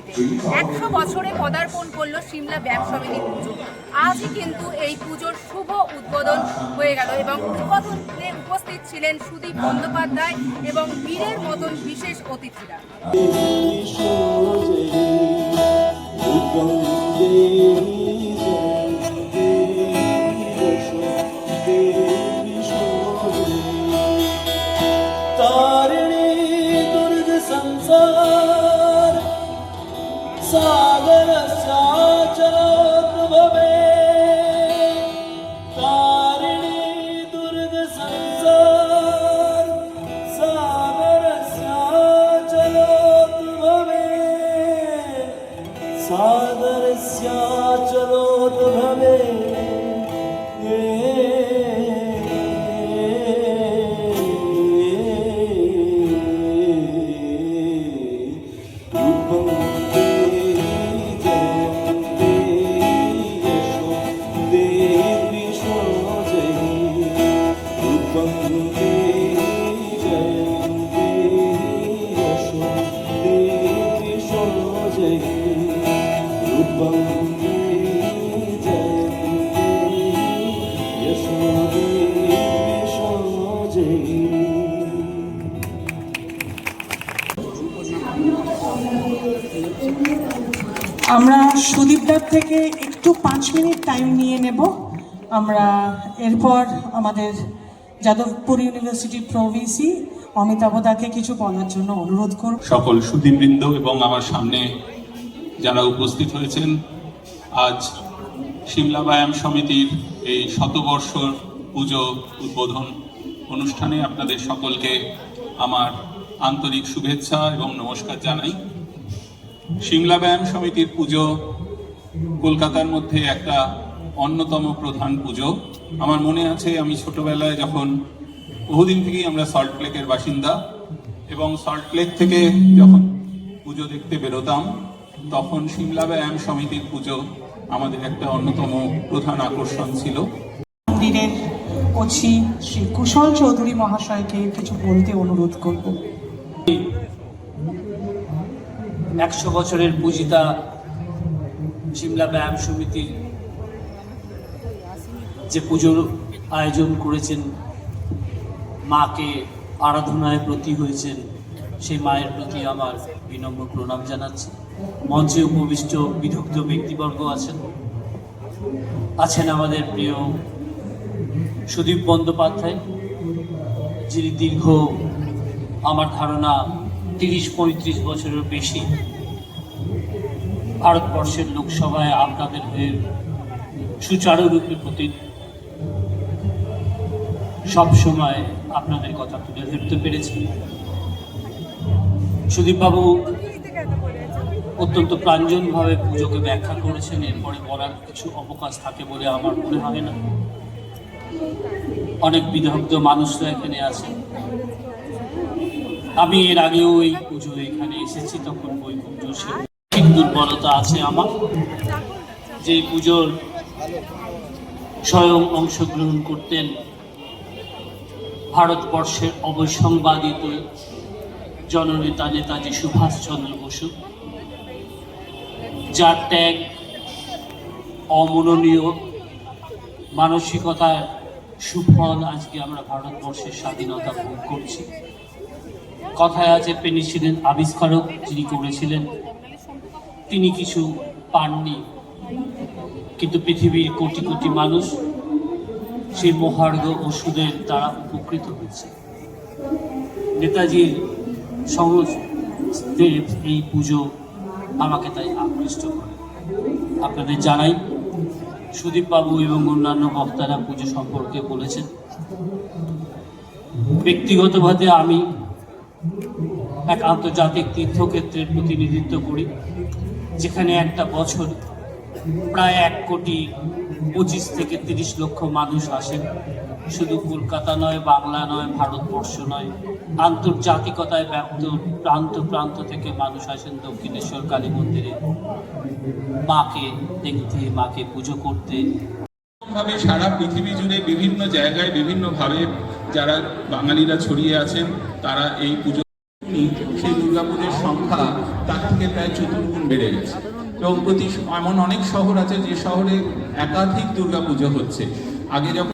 সমিতিতে 100 বছরে পদার্পণ করলো সিমলা ব্যায়াম সমিতির পুজো। আজই কিন্তু এই পুজোর শুভ উদ্বোধন হয়ে গেল এবং উদ্বোধনে উপস্থিত ছিলেন সুদীপ বন্দ্যোপাধ্যায় এবং বীরের মতন বিশেষ অতিথিরা। सागर साचरत भवे तारिणी दुर्ग संसार सागर साचरत भवे सागर साचरत भवे আমরা সুদীপদার থেকে একটু 5 মিনিট টাইম নিয়ে নেব। আমরা এরপর আমাদের যাদবপুর ইউনিভার্সিটির প্রভিসি অমিতাভ দাকে কিছু বলার জন্য অনুরোধ করব। সকল সুধীবৃন্দ এবং আমার সামনে যারা উপস্থিত হয়েছেন, আজ সিমলা ব্যায়াম সমিতির এই শতবর্ষ পুজো উদ্বোধন অনুষ্ঠানে আপনাদের সকলকে আমার আন্তরিক শুভেচ্ছা এবং নমস্কার জানাই। সিমলা ব্যায়াম সমিতির পুজো কলকাতার মধ্যে একটা অন্যতম প্রধান পুজো। আমার মনে আছে আমি ছোটবেলায় যখন বহুদিন থেকেই আমরা সল্টলেকের বাসিন্দা এবং সল্টলেক থেকে যখন পুজো দেখতে বেরোতাম তখন সিমলা ব্যায়াম সমিতির পুজো আমাদের একটা অন্যতম প্রধান আকর্ষণ ছিল। মন্দিরের ওছি শ্রী কুশল চৌধুরী মহাশয়কে কিছু বলতে অনুরোধ করব। 100 বছরের পূজিতা সিমলা ব্যায়াম সমিতির যে পুজোর আয়োজন করেছেন, মাকে আরাধনায় প্রতি হয়েছেন, সেই মায়ের প্রতি আমার বিনম্র প্রণাম জানাচ্ছি। মঞ্চে উপবিষ্ট বিদগ্ধ ব্যক্তিবর্গ আছেন আমাদের প্রিয় সুদীপ বন্দ্যোপাধ্যায়, যিনি দীর্ঘ আমার ধারণা 30-35 বছরের বেশি ভারতবর্ষের লোকসভায় আপনাদের হয়ে সুচারুরূপে সবসময় আপনাদের কথা তুলে ধরতে পেরেছি। সুদীপবাবু অত্যন্ত প্রাঞ্জনভাবে পুজোকে ব্যাখ্যা করেছেন, এরপরে বলার কিছু অবকাশ থাকে বলে আমার মনে হয় না। অনেক বিদগ্ধ মানুষরা এখানে আছেন। আমি এর আগেও এই পুজো এখানে এসেছি, তখন ওই পুজোর ঠিক দুর্বলতা আছে আমার, যে পুজোর স্বয়ং অংশগ্রহণ করতেন ভারতবর্ষের অবসংবাদিত জননেতা নেতাজি সুভাষচন্দ্র বসু, যার ত্যাগ, অমূল্যনীয় মানসিকতার সুফল আজকে আমরা ভারতবর্ষের স্বাধীনতা ভোগ করছি। কথায় আছে পেনিসিলিন আবিষ্কারক যিনি করেছিলেন তিনি কিছু পাননি, কিন্তু পৃথিবীর কোটি কোটি মানুষ সেই মহার্ঘ ওষুধের দ্বারা উপকৃত হয়েছে। নেতাজির সহজদেব এই পুজো আমাকে তাই আকৃষ্ট করে। আপনাদের জানাই, সুদীপবাবু এবং অন্যান্য বক্তারা পুজো সম্পর্কে বলেছেন। ব্যক্তিগতভাবে আমি এক আন্তর্জাতিক তীর্থক্ষেত্রের প্রতিনিধিত্ব করি, যেখানে একটা বছর প্রায় 1,25 থেকে 30 লক্ষ মানুষ আসেন। শুধু কলকাতা নয়, বাংলা নয়, ভারতবর্ষ নয়, আন্তর্জাতিকতায় ব্যাপ্ত প্রান্ত প্রান্ত থেকে মানুষ আসেন দক্ষিণেশ্বর কালী মন্দিরে মাকে দেখতে, মাকে পুজো করতে। ভাবে সারা পৃথিবী জুড়ে বিভিন্ন জায়গায় বিভিন্নভাবে যারা বাঙালিরা ছড়িয়ে আছেন, তারা এই পুজো, সেই দুর্গাপুজোর সংখ্যা তার থেকে প্রায় 4 গুণ বেড়ে গেছে। এবং এমন অনেক শহর আছে যে শহরে একাধিক দুর্গাপুজো হচ্ছে। আগে যখন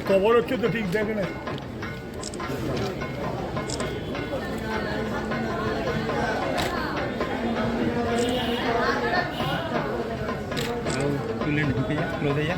খবর হচ্ছে তো ঠিক দেখে না। ঢুকে যা, ক্লোজে যা।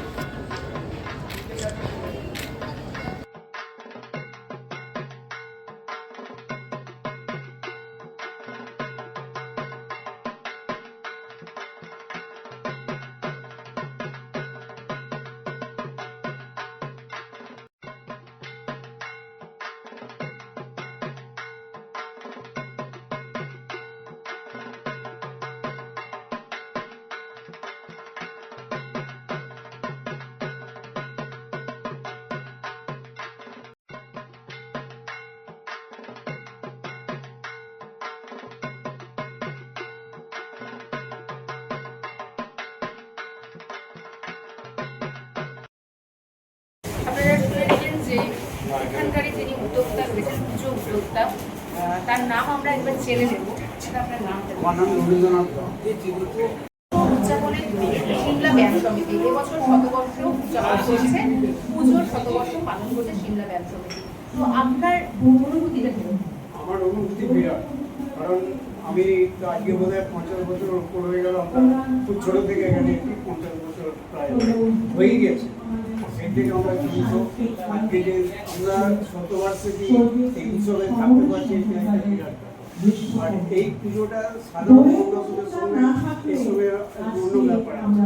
আপনারা শুনে নিলেন যে এখানকারই যিনি উদ্যোক্তা রয়েছেন, পুজো উদ্যোক্তা, তার নাম আমরা একবার জেনে নেব। সেটা আপনার নাম উদযাপনের সিমলা ব্যায়াম সমিতি এবছর শতবর্ষ উদযাপন করছে, পুজোর শতবর্ষ পালন করছে সিমলা ব্যায়াম সমিতি। তো আপনার অনুভূতিটা কি? আমার অনুভূতি বিরাট, কারণ আমি আজকে বোধ হয় 50 বছর উপর হয়ে গেল। খুব ছোট থেকে এখানে 50 বছর প্রায় হয়ে গেছে। সেই থেকে আমরা জীবিত। আজকে যে আমরা শতবার্ষিকী এই উৎসবে থাকতে পারছি, এটা একটা বিরাট। আর এই পুজোটা সাধারণ দুর্গাপুজোর সঙ্গে এসবের অন্য ব্যাপার আছে।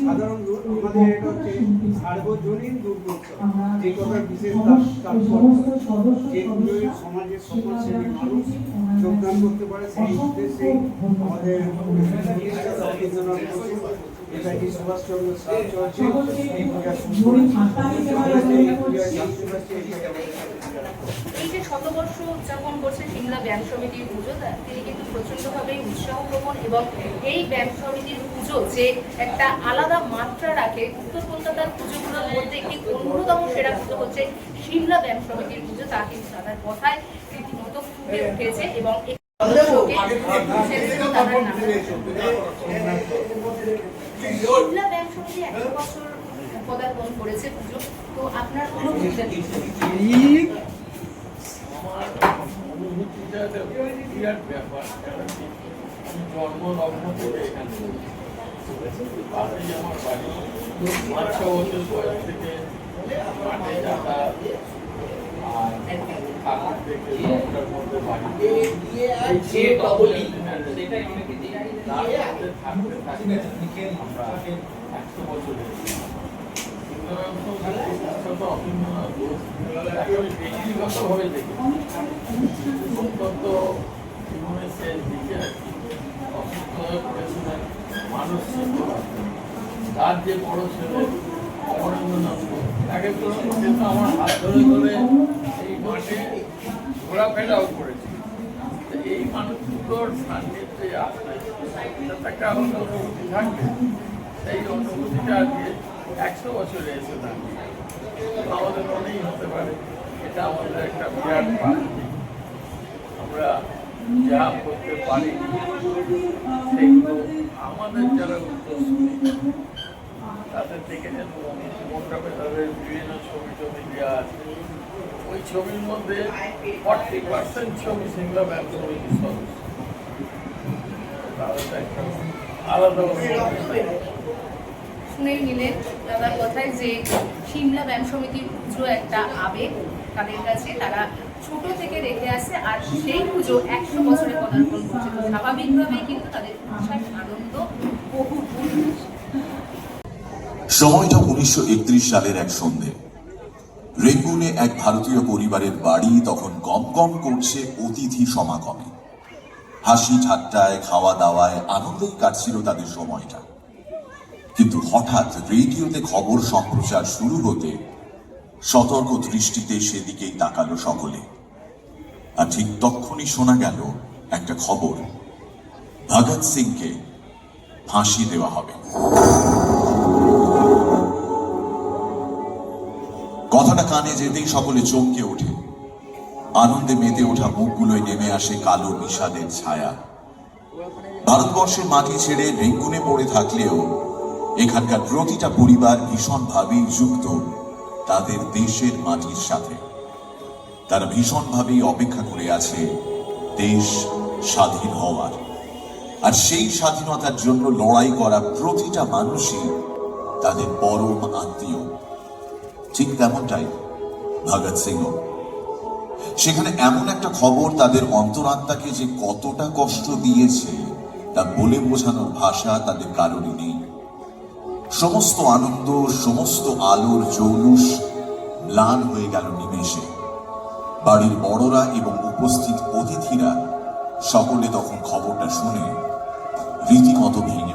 সাধারণ আমাদের এটা হচ্ছে সার্বজনীন দুর্গোৎসব, যে কথার বিশেষ তাৎপর্য, যে পুজোয় সমাজের সমাজসেবী মানুষ যোগদান করতে পারে, সেই উদ্দেশ্যে আমাদের রবীন্দ্রনাথ বসু, নেতাজি সুভাষচন্দ্র চলছে এই পূজা শুরু এই যে শতবর্ষ উদযাপন করছে সিমলা ব্যায়াম সমিতির পুজো, তিনি কিন্তু প্রচন্ডভাবে উৎসাহ প্রবণ এবং এই ব্যায়াম সমিতির পুজো যে একটা আলাদা মাত্রা রাখে। উত্তর কলকাতার পুজোগুলোর মধ্যে একটি অন্যতম সেরা পুজো হচ্ছে সিমলা ব্যায়াম সমিতির পুজো, তা কিন্তু তাদের কথায় রীতিমতো ফুটে উঠেছে। এবং সিমলা ব্যায়াম সমিতি 100 বছর পদার্পণ করেছে পুজো। তো আপনার অনুভূতিটা কি? বিরাট ব্যাপার। আমি জন্মলগ্ন করে এখানে পাশেই আমার বাড়ি। 5-6 বছর বয়স থেকে মাঠে যাতায়াত আর ঠাকুর দেখে দশটার মধ্যে বাড়ি থাকতে থাকতে আমরা 100 বছর ব্যক্তিগতভাবে দেখি অত্যন্ত জীবনের শেষ দিকে অসুস্থ হয়ে পড়েছিলেন মানুষ। তার যে বড় ছেলে আগে তো কিন্তু আমার হাত ধরে ধরে এই মাঠে ঘোরাফেরাও করেছি। তো এই মানুষগুলোর সান্নিধ্যে আসলে তাতে একটা অনুভূতি থাকবে, সেই অনুভূতিটা আজকে 100 বছরে এসে থাকবে। আমাদের মনেই হতে পারে এটা আমাদের একটা বিরাট প্রাপ্তি। আমরা যা করতে পারি সেগুলো আমাদের যারা উত্তরসূরি তাদের থেকে যেন মণ্ডপে তাদের বিভিন্ন ছবি টবি দেওয়া আছে, ওই ছবির মধ্যে 40% ছবি সিমলা ব্যায়াম সমিতির সদস্য। তাহলে তো একটা আলাদা শুনেই নিলেন দাদার কথায় যে সিমলা ব্যায়াম সমিতির পুজো একটা আবেগ তাদের কাছে, তারা ছোট থেকে রেখে আসছে, আর সেই পুজো 100 বছরে পদার্পণ করছে। তো স্বাভাবিকভাবেই কিন্তু তাদের উৎসাহ আনন্দ বহু গুণ বেশি। সময়টা 1931 সালের এক সন্ধে। রেঙ্গুনে এক ভারতীয় পরিবারের বাড়ি তখন গমগম করছে অতিথি সমাগমে। হাসি ঠাট্টায়, খাওয়া দাওয়ায় আনন্দেই কাটছিল তাদের সময়টা। কিন্তু হঠাৎ রেডিওতে খবর সম্প্রচার শুরু হতে সতর্ক দৃষ্টিতে সেদিকেই তাকালো সকলে। আর ঠিক তখনই শোনা গেল একটা খবর, ভগৎ সিংকে ফাঁসি দেওয়া হবে। কথাটা কানে যেতেই সকলে চমকে ওঠে। আনন্দে মেতে ওঠা মুখগুলোয় নেমে আসে কালো বিষাদের ছায়া। ভারতবর্ষের মাটি ছেড়ে রেঙ্গুনে পড়ে থাকলেও এখানকার প্রতিটা পরিবার ভীষণভাবেই যুক্ত তাদের দেশের মাটির সাথে। তারা ভীষণভাবেই অপেক্ষা করে আছে দেশ স্বাধীন হওয়ার। আর সেই স্বাধীনতার জন্য লড়াই করা প্রতিটা মানুষই তাদের পরম আত্মীয়। ঠিক তেমনটাই ভগৎ সিংও। সেখানে এমন একটা খবর তাদের অন্তরাত্মাকে যে কতটা কষ্ট দিয়েছে তা বলে বোঝানোর ভাষা তাদের কারণই নেই। সমস্ত আনন্দ, সমস্ত আলোর জৌলুস ম্লান হয়ে গেল নিমেষে। বাড়ির বড়রা এবং উপস্থিত অতিথিরা সকলে তখন খবরটা শুনে রীতিমতো ভেঙে